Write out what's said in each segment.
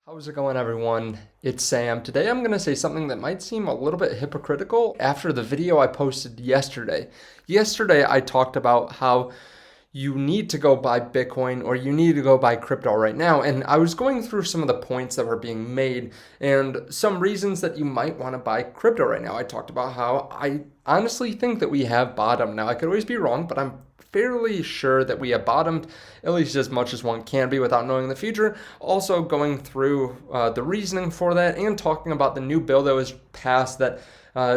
How's it going, everyone? It's Sam. Today I'm going to say something that might seem a little bit hypocritical after the video I posted yesterday. Yesterday I talked about how you need to go buy Bitcoin or you need to go buy crypto right now. And I was going through some of the points that were being made and some reasons that you might want to buy crypto right now. I talked about how I honestly think that we have bottomed. Now, I could always be wrong, but I'm fairly sure that we have bottomed, at least as much as one can be without knowing the future. Also going through the reasoning for that and talking about the new bill that was passed that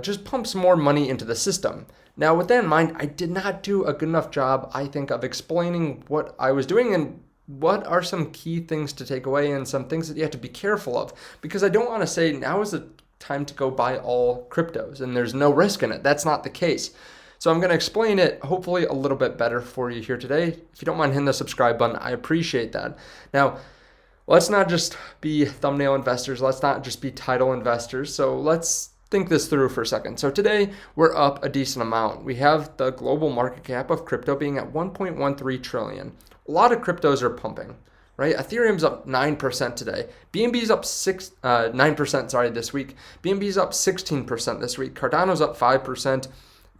just pumps more money into the system. Now, with that in mind, I did not do a good enough job, I think, of explaining what I was doing and what are some key things to take away and some things that you have to be careful of. Because I don't want to say now is the time to go buy all cryptos and there's no risk in it. That's not the case. So I'm going to explain it hopefully a little bit better for you here today. If you don't mind hitting the subscribe button, I appreciate that. Now, let's not just be thumbnail investors. Let's not just be title investors. So let's think this through for a second. So today we're up a decent amount. We have the global market cap of crypto being at 1.13 trillion. A lot of cryptos are pumping, right? Ethereum's up 9% today. BNB's up 9% this week. BNB's up 16% this week. Cardano's up 5%.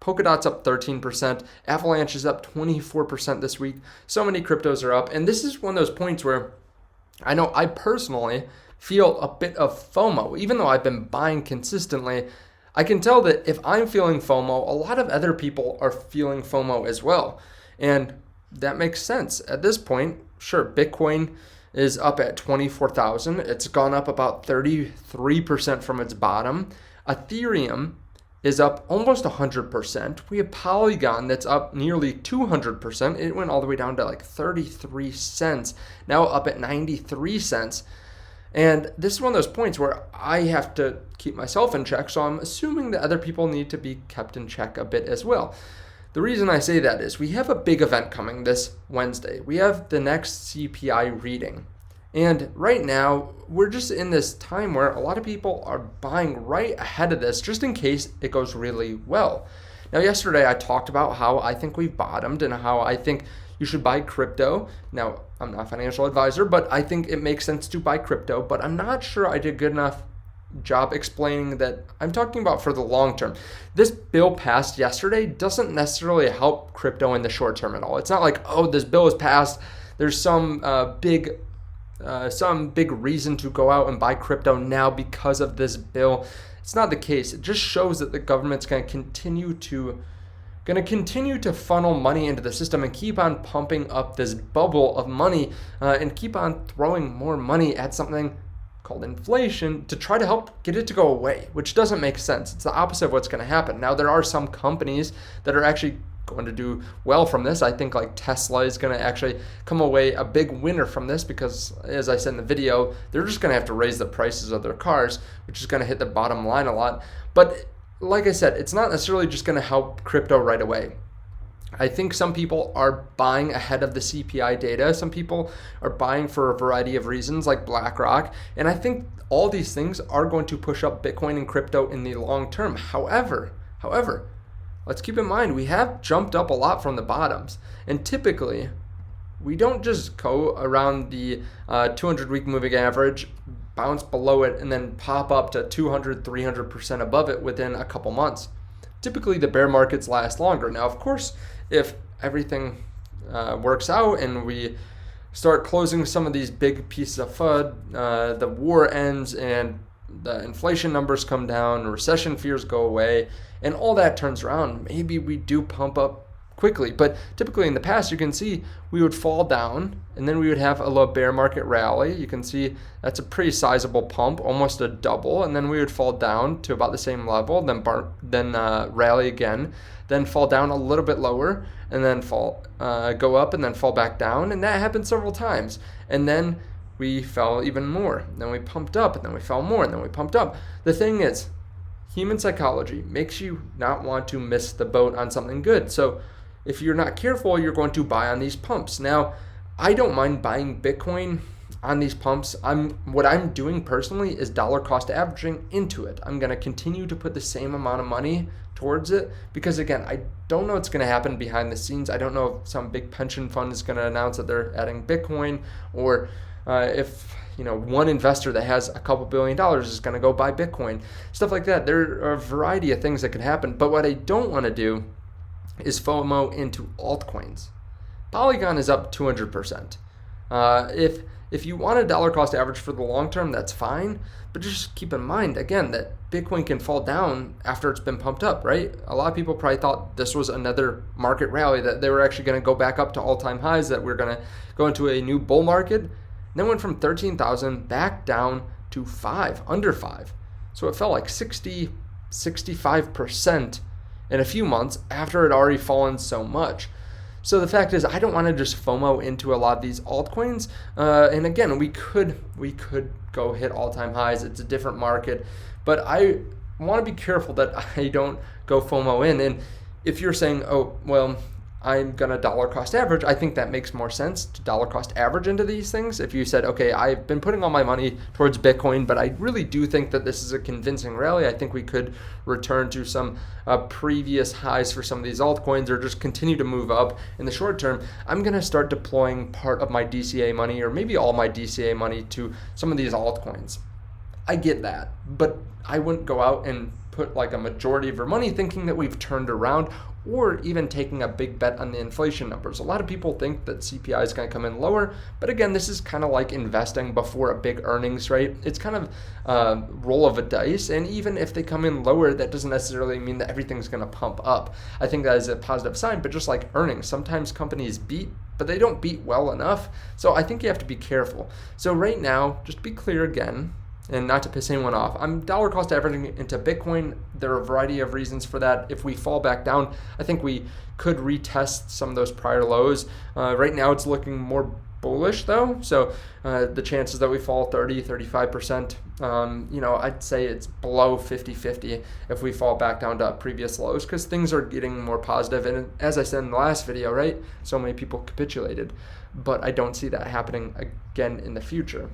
Polkadot's up 13%. Avalanche is up 24% this week. So many cryptos are up. And this is one of those points where I know I personally feel a bit of FOMO. Even though I've been buying consistently, I can tell that if I'm feeling FOMO, a lot of other people are feeling FOMO as well. And that makes sense. At this point, sure, Bitcoin is up at 24,000. It's gone up about 33% from its bottom. Ethereum is up almost 100%. We have Polygon that's up nearly 200%. It went all the way down to like 33 cents, now up at 93 cents. And this is one of those points where I have to keep myself in check, so I'm assuming that other people need to be kept in check a bit as well. The reason I say that is we have a big event coming this Wednesday. We have the next CPI reading. And right now, we're just in this time where a lot of people are buying right ahead of this just in case it goes really well. Now, yesterday I talked about how I think we've bottomed and how I think you should buy crypto. Now, I'm not a financial advisor, but I think it makes sense to buy crypto, but I'm not sure I did a good enough job explaining that I'm talking about for the long term. This bill passed yesterday doesn't necessarily help crypto in the short term at all. It's not like, oh, this bill is passed, there's some big reason to go out and buy crypto now because of this bill. It's not the case. It just shows that the government's going to continue to funnel money into the system and keep on pumping up this bubble of money and keep on throwing more money at something called inflation to try to help get it to go away, which doesn't make sense. It's the opposite of what's going to happen. Now, there are some companies that are actually going to do well from this. I think like Tesla is going to actually come away a big winner from this because, as I said in the video, they're just going to have to raise the prices of their cars, which is going to hit the bottom line a lot. But like I said, it's not necessarily just going to help crypto right away. I think some people are buying ahead of the CPI data. Some people are buying for a variety of reasons like BlackRock. And I think all these things are going to push up Bitcoin and crypto in the long term. However, let's keep in mind, we have jumped up a lot from the bottoms. And typically, we don't just go around the 200-week moving average, bounce below it, and then pop up to 200, 300% above it within a couple months. Typically, the bear markets last longer. Now, of course, if everything works out and we start closing some of these big pieces of FUD, the war ends and the inflation numbers come down, recession fears go away, and all that turns around, maybe we do pump up quickly. But typically in the past, you can see we would fall down and then we would have a little bear market rally. You can see that's a pretty sizable pump, almost a double, and then we would fall down to about the same level, then rally again, then fall down a little bit lower, and then go up and then fall back down, and that happened several times. And then we fell even more. Then we pumped up, and then we fell more, and then we pumped up. The thing is, human psychology makes you not want to miss the boat on something good. So if you're not careful, you're going to buy on these pumps. Now, I don't mind buying Bitcoin on these pumps. What I'm doing personally is dollar cost averaging into it. I'm going to continue to put the same amount of money towards it because, again, I don't know what's going to happen behind the scenes. I don't know if some big pension fund is going to announce that they're adding Bitcoin, or if one investor that has a couple $1 billion is going to go buy Bitcoin, stuff like that. There are a variety of things that could happen. But what I don't want to do is FOMO into altcoins. Polygon is up 200%. If you want a dollar cost average for the long term, that's fine. But just keep in mind, again, that Bitcoin can fall down after it's been pumped up, right? A lot of people probably thought this was another market rally, that they were actually going to go back up to all-time highs, that we're going to go into a new bull market. And then went from 13,000 back down to under 5. So it fell like 65% in a few months after it had already fallen so much. So the fact is, I don't want to just FOMO into a lot of these altcoins. And again, we could go hit all-time highs. It's a different market, but I want to be careful that I don't go FOMO in. And if you're saying, oh, well, I'm gonna dollar cost average, I think that makes more sense to dollar cost average into these things. If you said, okay, I've been putting all my money towards Bitcoin, but I really do think that this is a convincing rally. I think we could return to some previous highs for some of these altcoins, or just continue to move up in the short term. I'm gonna start deploying part of my DCA money, or maybe all my DCA money, to some of these altcoins. I get that, but I wouldn't go out and put like a majority of your money thinking that we've turned around, or even taking a big bet on the inflation numbers. A lot of people think that CPI is going to come in lower, but again, this is kind of like investing before a big earnings, right? It's kind of a roll of a dice, and even if they come in lower, that doesn't necessarily mean that everything's going to pump up. I think that is a positive sign, but just like earnings, sometimes companies beat, but they don't beat well enough, so I think you have to be careful. So right now, just to be clear again, and not to piss anyone off, I'm dollar cost averaging into Bitcoin. There are a variety of reasons for that. If we fall back down, I think we could retest some of those prior lows. Right now it's looking more bullish though. So the chances that we fall 35%, I'd say it's below 50-50 if we fall back down to previous lows, because things are getting more positive. And as I said in the last video, right, so many people capitulated, but I don't see that happening again in the future.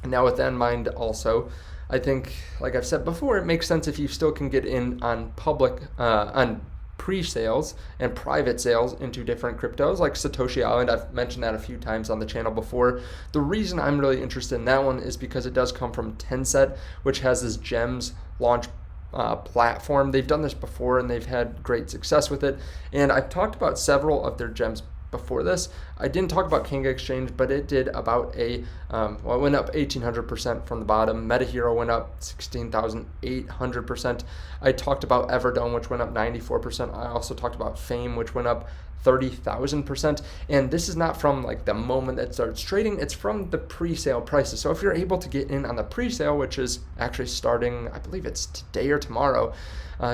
Now with that in mind also, I think, like I've said before, it makes sense if you still can get in on on pre-sales and private sales into different cryptos like Satoshi Island. I've mentioned that a few times on the channel before. The reason I'm really interested in that one is because it does come from Tencent, which has this GEMS launch platform. They've done this before and they've had great success with it. And I've talked about several of their GEMS before this. I didn't talk about King Exchange, but it did about it went up 1,800% from the bottom. MetaHero went up 16,800%. I talked about Everdome, which went up 94%. I also talked about Fame, which went up 30,000%. And this is not from like the moment that starts trading, it's from the pre-sale prices. So if you're able to get in on the pre-sale, which is actually starting, I believe it's today or tomorrow,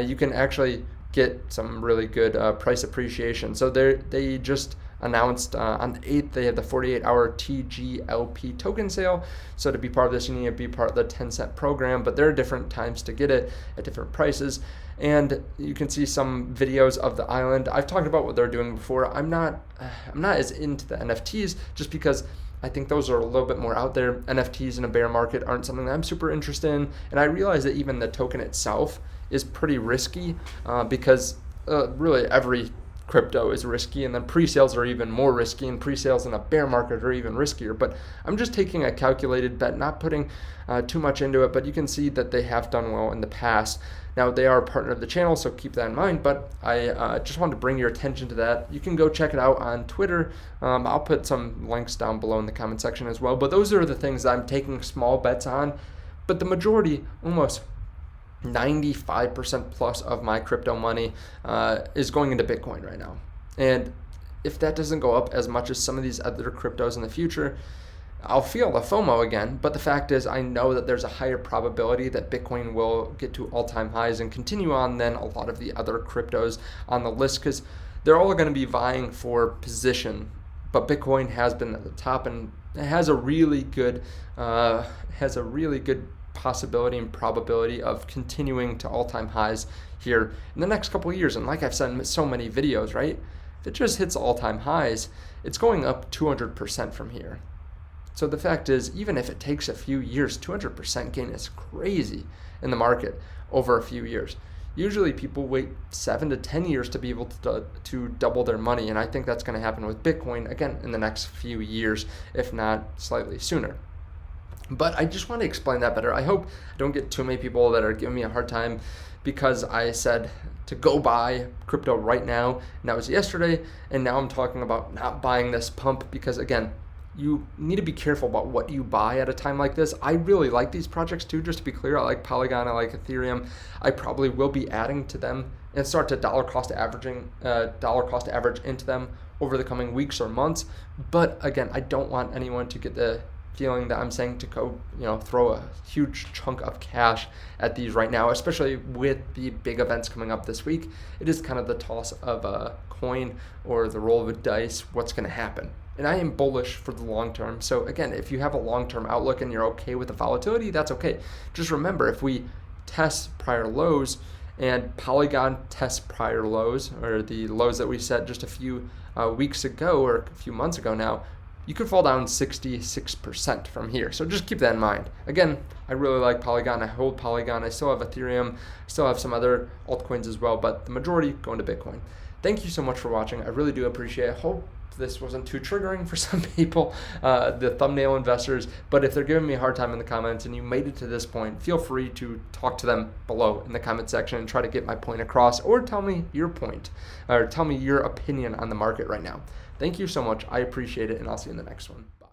you can actually get some really good price appreciation. So they just announced on the 8th, they had the 48-hour TGLP token sale. So to be part of this, you need to be part of the Tencent program, but there are different times to get it at different prices. And you can see some videos of the island. I've talked about what they're doing before. I'm not as into the NFTs, just because I think those are a little bit more out there. NFTs in a bear market aren't something that I'm super interested in. And I realize that even the token itself is pretty risky because really every crypto is risky, and then pre-sales are even more risky, and pre-sales in a bear market are even riskier. But I'm just taking a calculated bet, not putting too much into it, but you can see that they have done well in the past. Now, they are a partner of the channel, so keep that in mind, but I just wanted to bring your attention to that. You can go check it out on Twitter. I'll put some links down below in the comment section as well, but those are the things that I'm taking small bets on. But the majority, almost 95% plus of my crypto money is going into Bitcoin right now. And if that doesn't go up as much as some of these other cryptos in the future, I'll feel the FOMO again. But the fact is, I know that there's a higher probability that Bitcoin will get to all-time highs and continue on than a lot of the other cryptos on the list, because they're all going to be vying for position. But Bitcoin has been at the top, and it has a really good possibility and probability of continuing to all-time highs here in the next couple of years. And like I've said in so many videos, right, if it just hits all-time highs, it's going up 200% from here. So the fact is, even if it takes a few years, 200% gain is crazy in the market over a few years. Usually people wait 7 to 10 years to be able to double their money, and I think that's going to happen with Bitcoin again in the next few years, if not slightly sooner. But I just want to explain that better. I hope I don't get too many people that are giving me a hard time because I said to go buy crypto right now, and that was yesterday, and now I'm talking about not buying this pump because, again, you need to be careful about what you buy at a time like this. I really like these projects too, just to be clear. I like Polygon, I like Ethereum. I probably will be adding to them and start to dollar cost average into them over the coming weeks or months. But again, I don't want anyone to get the feeling that I'm saying to go, throw a huge chunk of cash at these right now, especially with the big events coming up this week. It is kind of the toss of a coin or the roll of a dice, what's going to happen. And I am bullish for the long term. So again, if you have a long-term outlook and you're okay with the volatility, that's okay. Just remember, if we test prior lows and Polygon tests prior lows, or the lows that we set just a few weeks ago or a few months ago now, you could fall down 66% from here. So just keep that in mind. Again, I really like Polygon. I hold Polygon. I still have Ethereum. I still have some other altcoins as well, but the majority going to Bitcoin. Thank you so much for watching. I really do appreciate it. I hope this wasn't too triggering for some people, the thumbnail investors, but if they're giving me a hard time in the comments and you made it to this point, feel free to talk to them below in the comment section and try to get my point across, or tell me your point, or tell me your opinion on the market right now. Thank you so much. I appreciate it, and I'll see you in the next one. Bye.